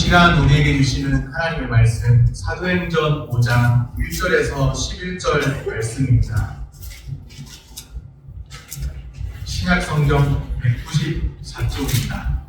시간 우리에게 주시는 하나님의 말씀 사도행전 5장 1절에서 11절 말씀입니다. 신약성경 194쪽입니다.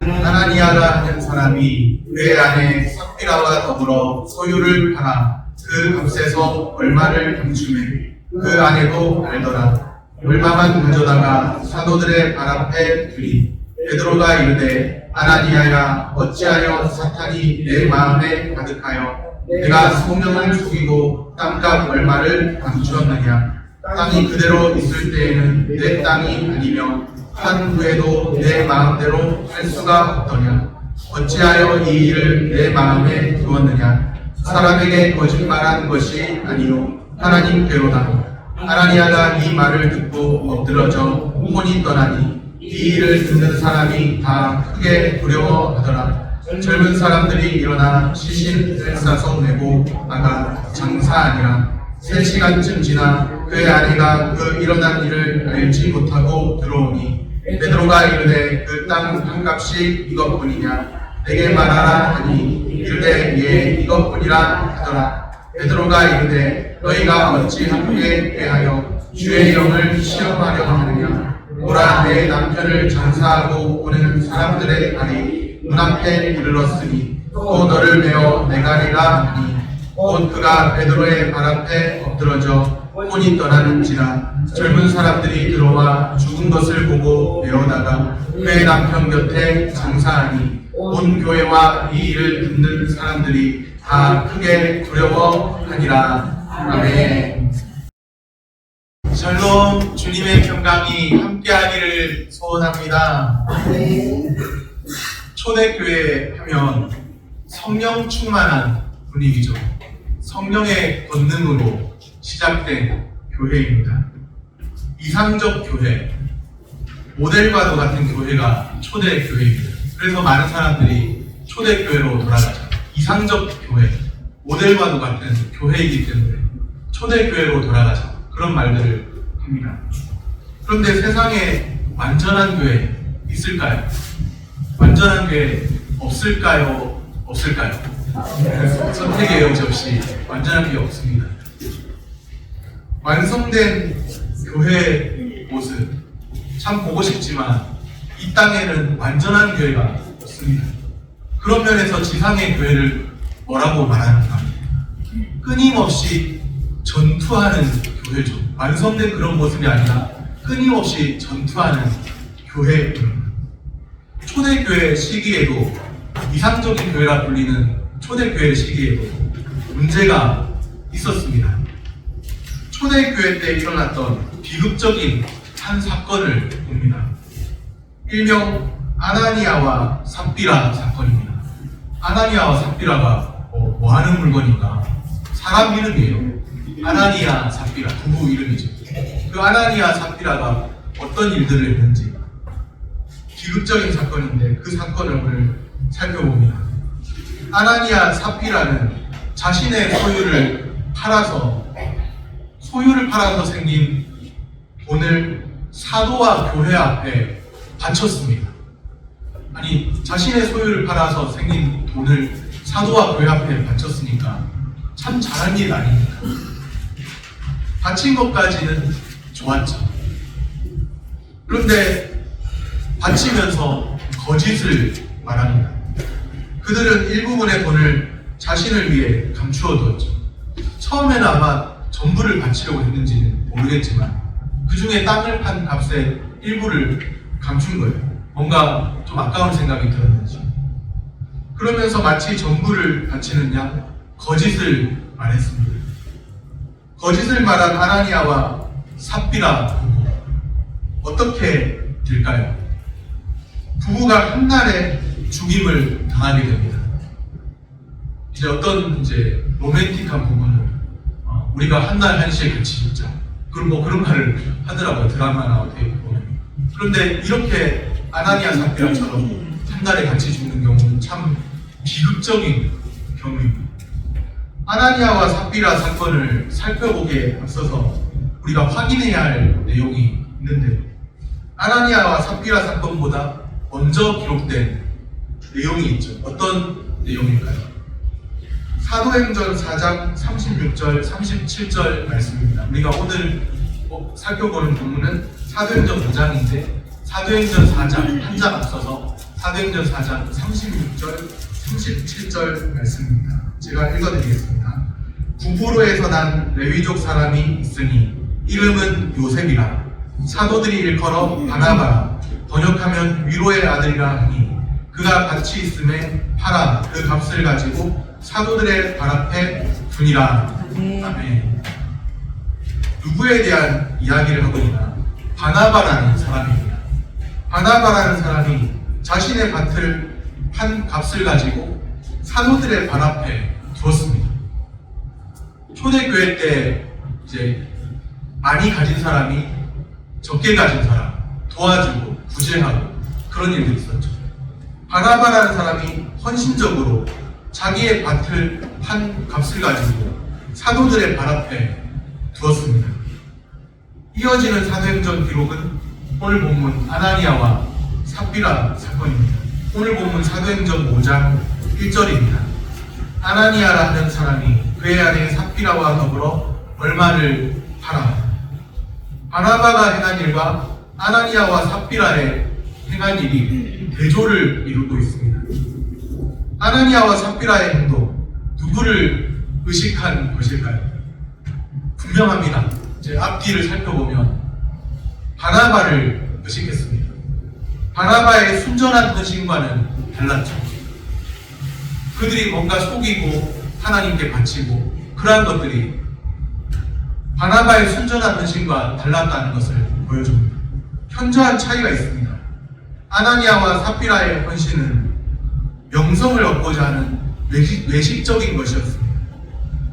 아나니아라 하는 사람이 그 안에 삽비라와 더불어 소유를 팔아 그 값에서 얼마를 감추매 그 안에도 알더라. 얼마만 가져다가 사도들의 발 앞에 두리 베드로가 이르되 아나니아야 어찌하여 사탄이 내 마음에 가득하여 내가 소명을 속이고 땅값 얼마를 감추었느냐. 땅이 그대로 있을 때에는 내 땅이 아니며 한 후에도 내 마음대로 할 수가 없더냐. 어찌하여 이 일을 내 마음에 두었느냐. 사람에게 거짓말한 것이 아니요 하나님께로다. 아나니아가 이 말을 듣고 엎드러져 혼이 떠나니 이 일을 듣는 사람이 다 크게 두려워하더라. 젊은 사람들이 일어나 시신을 싸서 메고 나가 장사하니라. 3시간쯤 지나 그의 아내가 그 일어난 일을 알지 못하고 들어오니 베드로가 이르되 그 땅 한 값이 이것뿐이냐. 내게 말하라 하니 이르되 예 이것뿐이라 하더라. 베드로가 이르되 너희가 어찌 함께 대하여 주의 영을 시험하려 하느냐. 오라 내 남편을 장사하고 오는 사람들의 발이 눈앞에 이르렀으니 또 너를 메어 내가리라 하니 곧 그가 베드로의 발 앞에 엎드러져 혼이 떠나는지라. 젊은 사람들이 들어와 죽은 것을 보고 메어다가 그의 남편 곁에 장사하니 온 교회와 이 일을 듣는 사람들이 다 크게 두려워하니라. 아멘. 샬롬, 주님의 평강이 함께하기를 소원합니다. 초대교회 하면 성령 충만한 분위기죠. 성령의 권능으로 시작된 교회입니다. 이상적 교회, 모델과도 같은 교회가 초대교회입니다. 그래서 많은 사람들이 초대교회로 돌아가죠. 이상적 교회, 모델과도 같은 교회이기 때문에 초대교회로 돌아가죠. 그런 말들을 합니다. 그런데 세상에 완전한 교회 있을까요? 완전한 교회 없을까요? 없을까요? 선택의 여지 없이 완전한 교회 없습니다. 완성된 교회의 모습 참 보고 싶지만 이 땅에는 완전한 교회가 없습니다. 그런 면에서 지상의 교회를 뭐라고 말하는가? 끊임없이 전투하는 교회죠. 완성된 그런 모습이 아니라 끊임없이 전투하는 교회입니다. 초대교회 시기에도 이상적인 교회라 불리는 초대교회 시기에도 문제가 있었습니다. 초대교회 때 일어났던 비극적인 한 사건을 봅니다. 일명 아나니아와 삽비라 사건입니다. 아나니아와 삽비라가 뭐 하는 물건인가? 사람 이름이에요. 아나니아, 삽비라 부부 이름이죠. 그 아나니아, 삽비라가 어떤 일들을 했는지 비극적인 사건인데 그 사건을 오늘 살펴봅니다. 아나니아, 삽비라는 자신의 소유를 팔아서 생긴 돈을 사도와 교회 앞에 바쳤습니다. 아니, 자신의 소유를 팔아서 생긴 돈을 사도와 교회 앞에 바쳤으니까 참 잘한 일 아닙니까? 바친 것까지는 좋았죠. 그런데 바치면서 거짓을 말합니다. 그들은 일부분의 돈을 자신을 위해 감추어 두었죠. 처음에는 아마 전부를 바치려고 했는지는 모르겠지만 그 중에 땅을 판 값의 일부를 감춘 거예요. 뭔가 좀 아까운 생각이 들었는지. 그러면서 마치 전부를 바치는 양 거짓을 말했습니다. 거짓을 말한 아나니아와 삽비라 부부 어떻게 될까요? 부부가 한날에 죽임을 당하게 됩니다. 이제 어떤 로맨틱한 부분은 우리가 한날 한시에 같이 죽자. 그런 말을 하더라고요. 드라마나 어떻게 보면. 그런데 이렇게 아나니아 삽비라처럼 한날에 같이 죽는 경우는 참 비극적인 경우입니다. 아나니아와 삽비라 사건을 살펴보기에 앞서서 우리가 확인해야 할 내용이 있는데요. 아나니아와 삽비라 사건보다 먼저 기록된 내용이 있죠. 어떤 내용일까요? 사도행전 4장 36절, 37절 말씀입니다. 우리가 오늘 살펴보는 본문은 사도행전 5장인데 사도행전 4장 한 장 앞서서 사도행전 4장 36절, 37절 말씀입니다. 제가 읽어드리겠습니다. 구브로에서 난 레위족 사람이 있으니 이름은 요셉이라. 사도들이 일컬어 바나바라, 번역하면 위로의 아들이라 하니 그가 같이 있음에 팔아 그 값을 가지고 사도들의 발 앞에 두니라. 아멘. 누구에 대한 이야기를 하고 있나? 바나바라는 사람입니다. 바나바라는 사람이 자신의 밭을 판 값을 가지고 사도들의 발 앞에 두었습니다. 초대교회 때 이제 많이 가진 사람이 적게 가진 사람 도와주고 구제하고 그런 일들이 있었죠. 바나바라는 사람이 헌신적으로 자기의 밭을 판 값을 가지고 사도들의 발 앞에 두었습니다. 이어지는 사도행전 기록은 오늘 본문 아나니아와 삽비라 사건입니다. 오늘 본문 사도행전 5장 1절입니다. 아나니아라는 사람이 그의 아내 삽비라와 더불어 얼마를 팔아. 바나바가 행한 일과 아나니아와 삽비라의 행한 일이 대조를 이루고 있습니다. 아나니아와 삽비라의 행동, 누구를 의식한 것일까요? 분명합니다. 이제 앞뒤를 살펴보면 바나바를 의식했습니다. 바나바의 순전한 헌신과는 달랐죠. 그들이 뭔가 속이고 하나님께 바치고 그러한 것들이 바나바의 순전한 헌신과 달랐다는 것을 보여줍니다. 현저한 차이가 있습니다. 아나니아와 삽비라의 헌신은 명성을 얻고자 하는 외식적인 것이었습니다.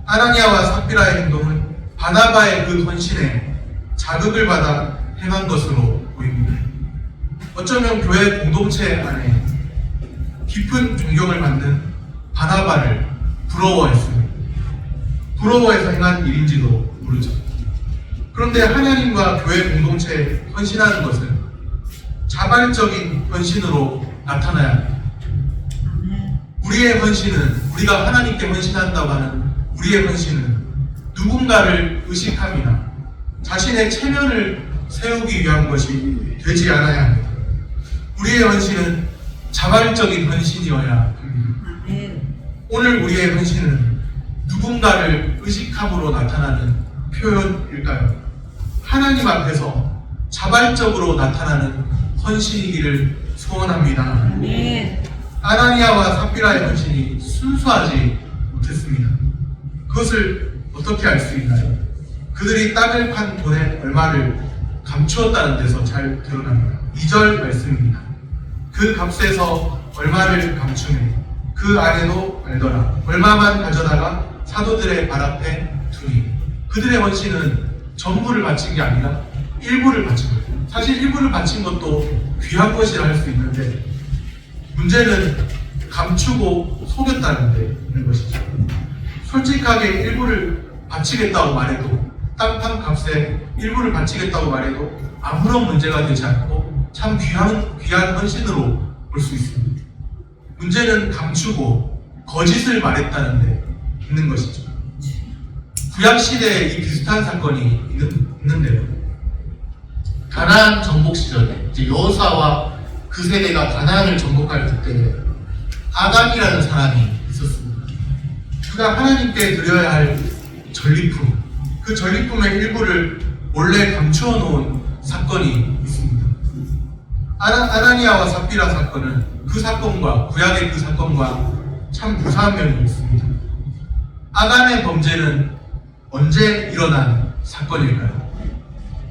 아나니아와 삽비라의 행동은 바나바의 그 헌신에 자극을 받아 행한 것으로 보입니다. 어쩌면 교회 공동체 안에 깊은 존경을 받는 바나바를 부러워했습니다. 부러워해서 행한 일인지도 모르죠. 그런데 하나님과 교회 공동체에 헌신하는 것은 자발적인 헌신으로 나타나야 합니다. 우리의 헌신은, 우리가 하나님께 헌신한다고 하는 우리의 헌신은 누군가를 의식함이나 자신의 체면을 세우기 위한 것이 되지 않아야 합니다. 우리의 헌신은 자발적인 헌신이어야 합니다. 오늘 우리의 헌신은 누군가를 의식함으로 나타나는 표현일까요? 하나님 앞에서 자발적으로 나타나는 헌신이기를 소원합니다. 아나니아와 삽비라의 헌신이 순수하지 못했습니다. 그것을 어떻게 알 수 있나요? 그들이 땅을 판 돈의 얼마를 감추었다는 데서 잘 드러납니다. 2절 말씀입니다. 그 값에서 얼마를 감추네 그 안에도 알더라. 얼마만 가져다가 사도들의 발 앞에 두니. 그들의 헌신은 전부를 바친 게 아니라 일부를 바친 거예요. 사실 일부를 바친 것도 귀한 것이라 할 수 있는데 문제는 감추고 속였다는 데 있는 것이죠. 솔직하게 일부를 바치겠다고 말해도 땅판 값에 일부를 바치겠다고 말해도 아무런 문제가 되지 않고 참 귀한 헌신으로 볼 수 있습니다. 문제는 감추고 거짓을 말했다는 데 있는 것이죠. 구약시대에 이 비슷한 사건이 있는데요. 가나안 정복 시절에 이제 여호사와 그 세대가 가나안을 정복할 그때 아간이라는 사람이 있었습니다. 그가 하나님께 드려야 할 전리품, 그 전리품의 일부를 몰래 감추어 놓은 사건이 있습니다. 아나니아와 삽비라 사건은 그 사건과 구약의 그 사건과 참 유사한 면이 있습니다. 아간의 범죄는 언제 일어난 사건일까요?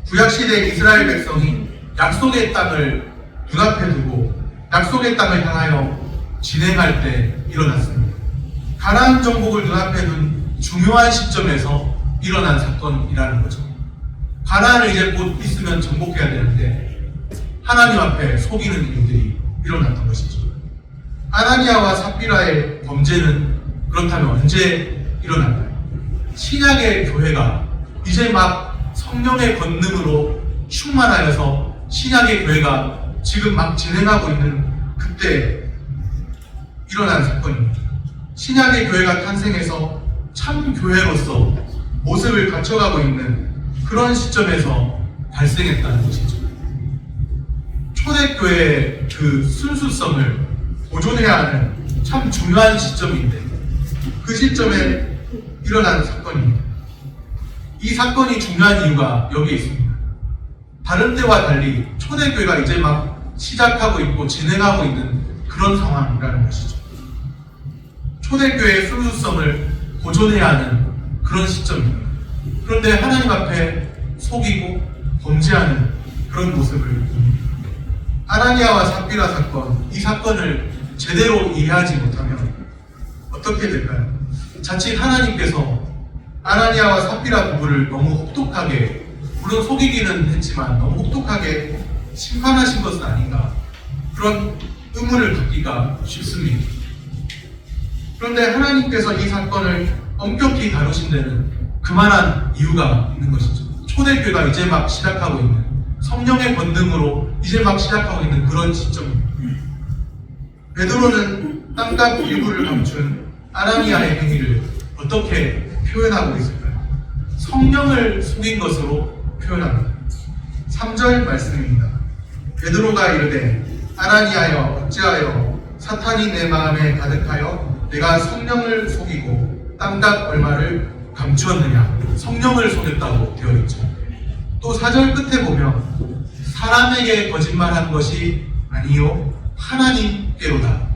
구약시대 이스라엘 백성이 약속의 땅을 눈앞에 두고 약속의 땅을 향하여 진행할 때 일어났습니다. 가나안 정복을 눈앞에 둔 중요한 시점에서 일어난 사건이라는 거죠. 가나안을 이제 곧 있으면 정복해야 되는데 하나님 앞에 속이는 일들이 일어났던 것이죠. 아나니아와 삽비라의 범죄는 그렇다면 언제 일어났나요? 신약의 교회가 이제 막 성령의 권능으로 충만하여서 신약의 교회가 지금 막 진행하고 있는 그때 일어난 사건입니다. 신약의 교회가 탄생해서 참 교회로서 모습을 갖춰가고 있는 그런 시점에서 발생했다는 것이죠. 초대교회의 그 순수성을 보존해야 하는 참 중요한 시점인데 그 시점에 일어난 사건입니다. 이 사건이 중요한 이유가 여기에 있습니다. 다른 때와 달리 초대교회가 이제 막 시작하고 있고 진행하고 있는 그런 상황이라는 것이죠. 초대교회의 순수성을 보존해야 하는 그런 시점입니다. 그런데 하나님 앞에 속이고 범죄하는 그런 모습을 봅니다. 아나니아와 삽비라 사건, 이 사건을 제대로 이해하지 못하면 어떻게 될까요? 자칫 하나님께서 아나니아와 삽비라 부부를 너무 혹독하게, 물론 속이기는 했지만 너무 혹독하게 심판하신 것은 아닌가, 그런 의문을 갖기가 쉽습니다. 그런데 하나님께서 이 사건을 엄격히 다루신 데는 그만한 이유가 있는 것이죠. 초대교회가 이제 막 시작하고 있는, 성령의 권능으로 이제 막 시작하고 있는 그런 시점입니다. 베드로는 땅값 일부를 감춘 아나니아의 행위를 어떻게 표현하고 있을까요? 성령을 속인 것으로 표현합니다. 3절 말씀입니다. 베드로가 이르되 아나니아여 어찌하여 사탄이 내 마음에 가득하여 내가 성령을 속이고 땅값 얼마를 감추었느냐. 성령을 속였다고 되어 있죠. 또 4절 끝에 보면 사람에게 거짓말한 것이 아니요 하나님께로다.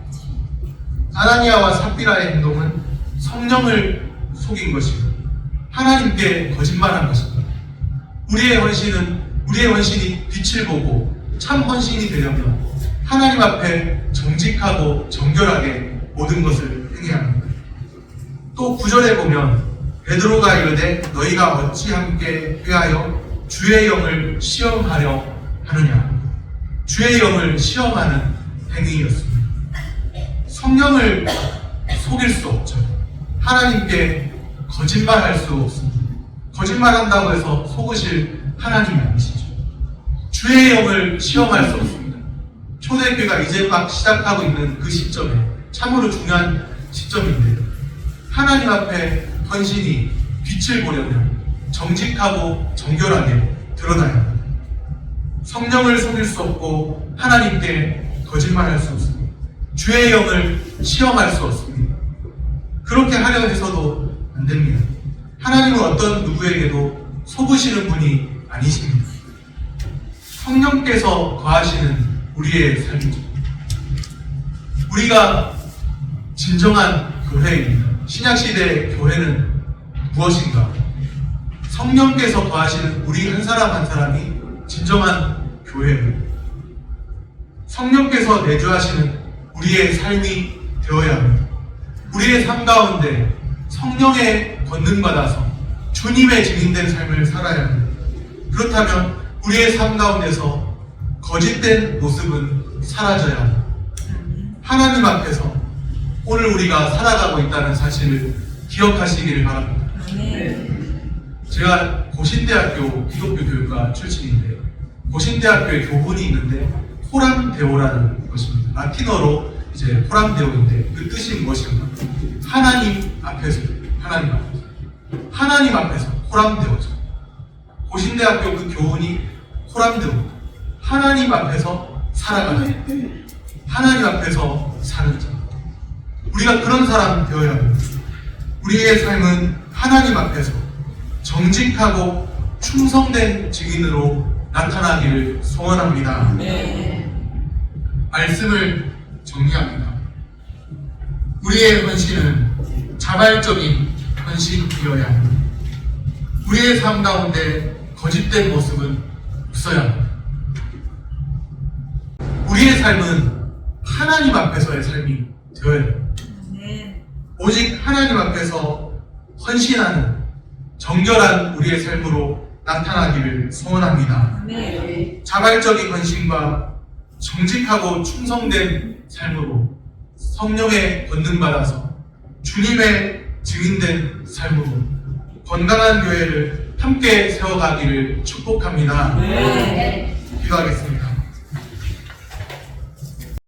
아나니아와 삽비라의 행동은 성령을 속인 것이고 하나님께 거짓말한 것입니다. 우리의 헌신이 빛을 보고 참 헌신이 되려면 하나님 앞에 정직하고 정결하게 모든 것을 행해야 합니다. 또 9절에 보면 베드로가 이르되 너희가 어찌 함께 회하여 주의 영을 시험하려 하느냐. 주의 영을 시험하는 행위였습니다. 성령을 속일 수 없죠. 하나님께 거짓말할 수 없습니다. 거짓말한다고 해서 속으실 하나님이 아니시죠. 주의 영을 시험할 수 없습니다. 초대교회가 이제 막 시작하고 있는 그 시점에 참으로 중요한 시점인데 하나님 앞에 헌신이 빛을 보려면 정직하고 정결하게 드러나야 합니다. 성령을 속일 수 없고 하나님께 거짓말할 수 없습니다. 주의 영을 시험할 수 없습니다. 그렇게 하려 해서도 안 됩니다. 하나님은 어떤 누구에게도 속으시는 분이 아니십니다. 성령께서 거하시는 우리의 삶이죠. 우리가 진정한 교회입니다. 신약시대 교회는 무엇인가? 성령께서 거하시는 우리 한 사람 한 사람이 진정한 교회입니다. 성령께서 내주하시는 우리의 삶이 되어야 합니다. 우리의 삶 가운데 성령의 권능받아서 주님의 증인된 삶을 살아야 합니다. 그렇다면 우리의 삶 가운데서 거짓된 모습은 사라져야 합니다. 하나님 앞에서 오늘 우리가 살아가고 있다는 사실을 기억하시기를 바랍니다. 제가 고신대학교 기독교 교육과 출신인데 고신대학교에 교훈이 있는데 호람데오라는 것입니다. 라틴어로 이제 호람데오인데 그 뜻이 무엇인가? 하나님 앞에서 호람데오죠. 고신대학교 그 교훈이 호람데오입니다. 하나님 앞에서 살아가는 자, 하나님 앞에서 사는 자. 우리가 그런 사람 되어야 합니다. 우리의 삶은 하나님 앞에서 정직하고 충성된 증인으로 나타나기를 소원합니다. 말씀을 정리합니다. 우리의 헌신은 자발적인 헌신이어야 합니다. 우리의 삶 가운데 거짓된 모습은 없어야 합니다. 우리의 삶은 하나님 앞에서의 삶이 되어야 합니다. 오직 하나님 앞에서 헌신하는 정결한 우리의 삶으로 나타나기를 소원합니다. 자발적인 헌신과 정직하고 충성된 삶으로 성령의 권능받아서 주님의 증인된 삶으로 건강한 교회를 함께 세워가기를 축복합니다. 기도하겠습니다.